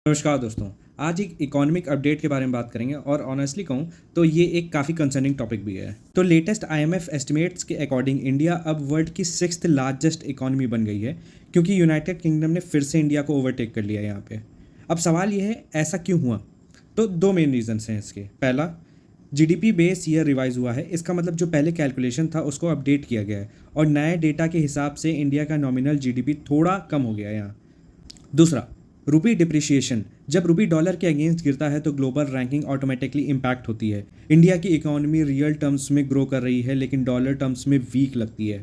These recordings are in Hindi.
नमस्कार दोस्तों। आज एक इकोनॉमिक अपडेट के बारे में बात करेंगे और ऑनेस्टली कहूँ तो ये एक काफ़ी कंसर्निंग टॉपिक भी है। तो लेटेस्ट आईएमएफ एस्टिमेट्स के अकॉर्डिंग इंडिया अब वर्ल्ड की 6th लार्जेस्ट इकोनॉमी बन गई है, क्योंकि यूनाइटेड किंगडम ने फिर से इंडिया को ओवरटेक कर लिया है यहाँ पे। अब सवाल ये है, ऐसा क्यों हुआ? तो दो मेन रीजंस हैं इसके। पहला, जीडीपी बेस ईयर रिवाइज हुआ है। इसका मतलब जो पहले कैलकुलेशन था उसको अपडेट किया गया है और नए डेटा के हिसाब से इंडिया का नॉमिनल जीडीपी थोड़ा कम हो गया है यहाँ। दूसरा, रुपी डिप्रिशिएशन। जब रुपी डॉलर के अगेंस्ट गिरता है तो ग्लोबल रैंकिंग ऑटोमेटिकली इम्पैक्ट होती है। इंडिया की इकोनॉमी रियल टर्म्स में ग्रो कर रही है लेकिन डॉलर टर्म्स में वीक लगती है।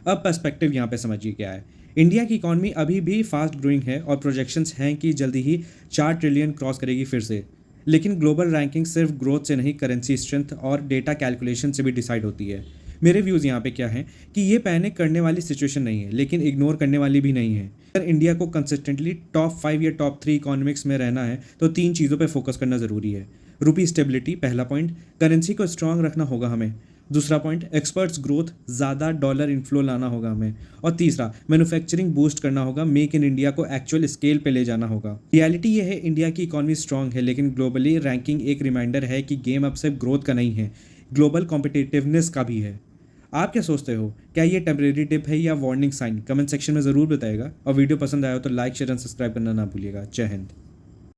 अब पर्सपेक्टिव यहाँ पे समझिए क्या है। इंडिया की इकोनॉमी अभी भी फास्ट ग्रोइंग है और प्रोजेक्शंस हैं कि जल्दी ही 4 ट्रिलियन क्रॉस करेगी फिर से। लेकिन ग्लोबल रैंकिंग सिर्फ ग्रोथ से नहीं, करेंसी स्ट्रेंथ और डेटा कैलकुलेशन से भी डिसाइड होती है। मेरे व्यूज़ यहाँ पे क्या हैं कि ये पैनिक करने वाली सिचुएशन नहीं है लेकिन इग्नोर करने वाली भी नहीं है। अगर इंडिया को कंसिस्टेंटली टॉप 5 या टॉप 3 इकोनॉमिक्स में रहना है तो 3 चीज़ों पे फोकस करना ज़रूरी है। रुपी स्टेबिलिटी पहला पॉइंट, करेंसी को स्ट्रांग रखना होगा हमें। दूसरा पॉइंट, एक्सपर्ट्स ग्रोथ, ज़्यादा डॉलर इनफ्लो लाना होगा हमें। और तीसरा, मैन्युफैक्चरिंग बूस्ट करना होगा, मेक इन इंडिया को एक्चुअल स्केल पे ले जाना होगा। रियलिटी ये है, इंडिया की इकोनॉमी स्ट्रांग है लेकिन ग्लोबली रैंकिंग एक रिमाइंडर है कि गेम अब सिर्फ ग्रोथ का नहीं है, ग्लोबल कॉम्पिटिटिवनेस का भी है। आप क्या सोचते हो, क्या ये टेम्परेरी टिप है या वार्निंग साइन? कमेंट सेक्शन में ज़रूर बताइएगा और वीडियो पसंद आया हो तो लाइक शेयर एंड सब्सक्राइब करना ना भूलिएगा। जय हिंद।